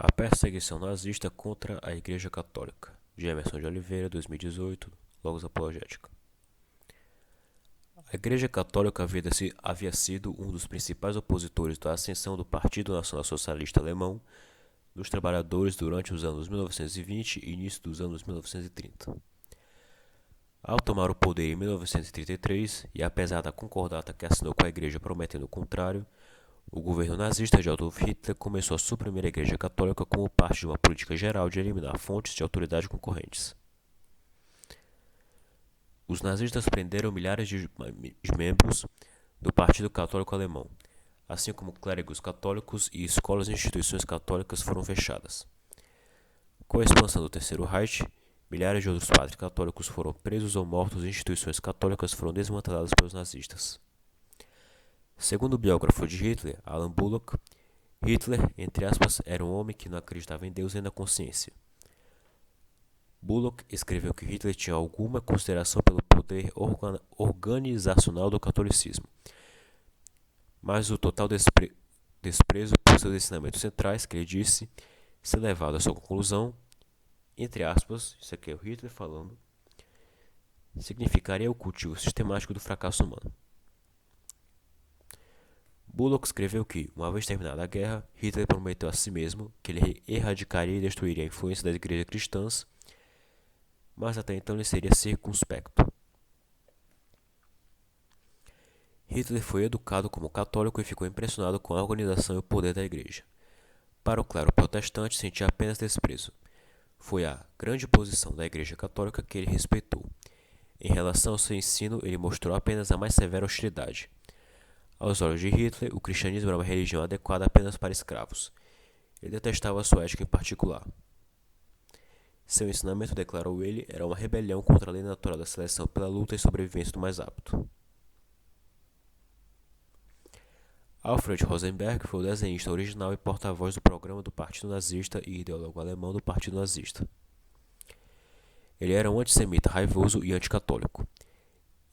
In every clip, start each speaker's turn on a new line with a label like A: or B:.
A: A perseguição nazista contra a Igreja Católica, de Emerson de Oliveira, 2018, Logos Apologética. A Igreja Católica havia sido um dos principais opositores da ascensão do Partido Nacional Socialista Alemão dos Trabalhadores durante os anos 1920 e início dos anos 1930. Ao tomar o poder em 1933, e apesar da concordata que assinou com a Igreja prometendo o contrário, o governo nazista de Adolf Hitler começou a suprimir a Igreja Católica como parte de uma política geral de eliminar fontes de autoridade concorrentes. Os nazistas prenderam milhares de membros do Partido Católico Alemão, assim como clérigos católicos e escolas e instituições católicas foram fechadas. Com a expansão do Terceiro Reich, milhares de outros padres católicos foram presos ou mortos e instituições católicas foram desmanteladas pelos nazistas. Segundo o biógrafo de Hitler, Alan Bullock, Hitler, entre aspas, era um homem que não acreditava em Deus nem na consciência. Bullock escreveu que Hitler tinha alguma consideração pelo poder organizacional do catolicismo, mas o total desprezo por seus ensinamentos centrais, que ele disse, ser levado à sua conclusão, entre aspas, isso aqui é o Hitler falando, significaria o cultivo sistemático do fracasso humano. Bullock escreveu que, uma vez terminada a guerra, Hitler prometeu a si mesmo que ele erradicaria e destruiria a influência das igrejas cristãs, mas até então ele seria circunspecto. Hitler foi educado como católico e ficou impressionado com a organização e o poder da igreja. Para o clero protestante, sentia apenas desprezo. Foi a grande posição da igreja católica que ele respeitou. Em relação ao seu ensino, ele mostrou apenas a mais severa hostilidade. Aos olhos de Hitler, o cristianismo era uma religião adequada apenas para escravos. Ele detestava a sua ética em particular. Seu ensinamento, declarou ele, era uma rebelião contra a lei natural da seleção pela luta e sobrevivência do mais apto. Alfred Rosenberg foi o desenhista original e porta-voz do programa do Partido Nazista e ideólogo alemão do Partido Nazista. Ele era um antissemita raivoso e anticatólico.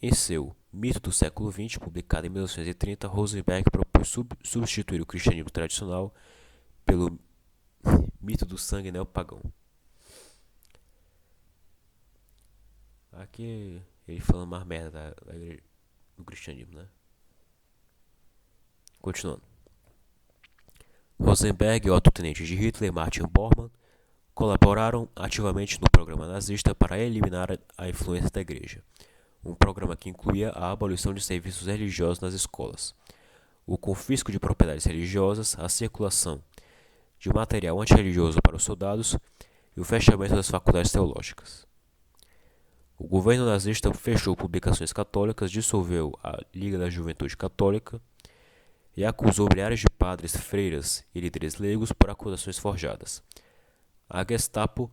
A: Em seu Mito do século XX, publicado em 1930, Rosenberg propôs substituir o cristianismo tradicional pelo mito do sangue neopagão. Aqui ele falando mais merda do cristianismo, né? Continuando. Rosenberg e o alto-tenente de Hitler, Martin Bormann, colaboraram ativamente no programa nazista para eliminar a influência da igreja. Um programa que incluía a abolição de serviços religiosos nas escolas, o confisco de propriedades religiosas, a circulação de material antirreligioso para os soldados e o fechamento das faculdades teológicas. O governo nazista fechou publicações católicas, dissolveu a Liga da Juventude Católica e acusou milhares de padres, freiras e líderes leigos por acusações forjadas. A Gestapo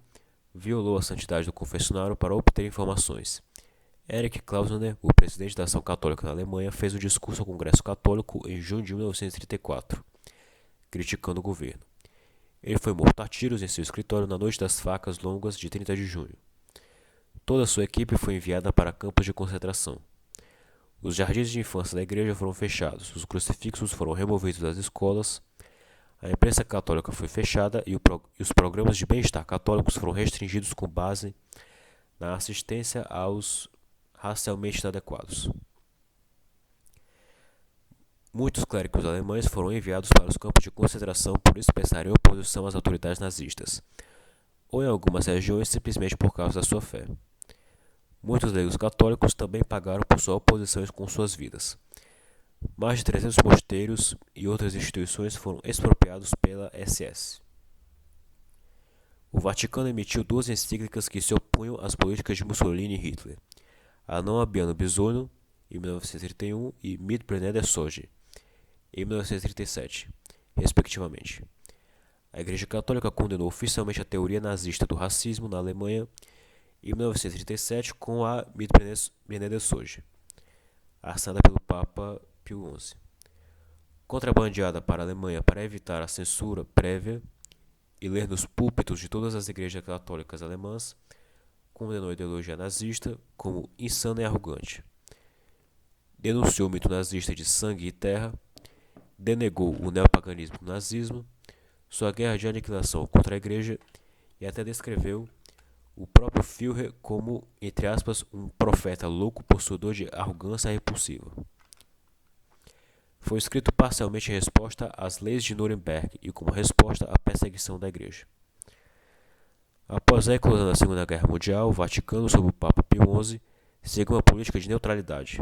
A: violou a santidade do confessionário para obter informações. Erich Klausner, o presidente da Ação Católica na Alemanha, fez um discurso ao Congresso Católico em junho de 1934, criticando o governo. Ele foi morto a tiros em seu escritório na noite das facas longas de 30 de junho. Toda sua equipe foi enviada para campos de concentração. Os jardins de infância da igreja foram fechados, os crucifixos foram removidos das escolas, a imprensa católica foi fechada e os programas de bem-estar católicos foram restringidos com base na assistência aos racialmente inadequados. Muitos clérigos alemães foram enviados para os campos de concentração por expressarem oposição às autoridades nazistas, ou em algumas regiões simplesmente por causa da sua fé. Muitos leigos católicos também pagaram por sua oposição com suas vidas. Mais de 300 mosteiros e outras instituições foram expropriados pela SS. O Vaticano emitiu duas encíclicas que se opunham às políticas de Mussolini e Hitler: a Non abbiamo bisogno, em 1931, e Mit plenede sorge, em 1937, respectivamente. A Igreja Católica condenou oficialmente a teoria nazista do racismo na Alemanha em 1937 com a Mit plenede sorge, assinada pelo Papa Pio XI. Contrabandeada para a Alemanha para evitar a censura prévia e ler nos púlpitos de todas as igrejas católicas alemãs, condenou a ideologia nazista como insana e arrogante. Denunciou o mito nazista de sangue e terra, denegou o neopaganismo do nazismo, sua guerra de aniquilação contra a Igreja e até descreveu o próprio Führer como, entre aspas, um profeta louco possuidor de arrogância repulsiva. Foi escrito parcialmente em resposta às leis de Nuremberg e como resposta à perseguição da Igreja. Após a eclosão da Segunda Guerra Mundial, o Vaticano, sob o Papa Pio XI, seguiu uma política de neutralidade.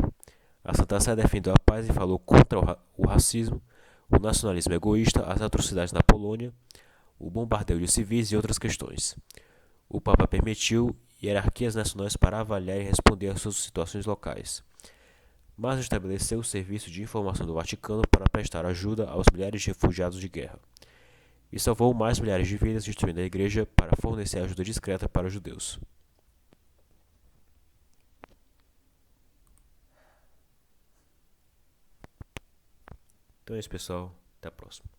A: A Santa Sé defendeu a paz e falou contra o racismo, o nacionalismo egoísta, as atrocidades na Polônia, o bombardeio de civis e outras questões. O Papa permitiu hierarquias nacionais para avaliar e responder às suas situações locais, mas estabeleceu o Serviço de Informação do Vaticano para prestar ajuda aos milhares de refugiados de guerra, e salvou mais milhares de vidas, destruindo a Igreja para fornecer ajuda discreta para os judeus. Então é isso, pessoal. Até a próxima.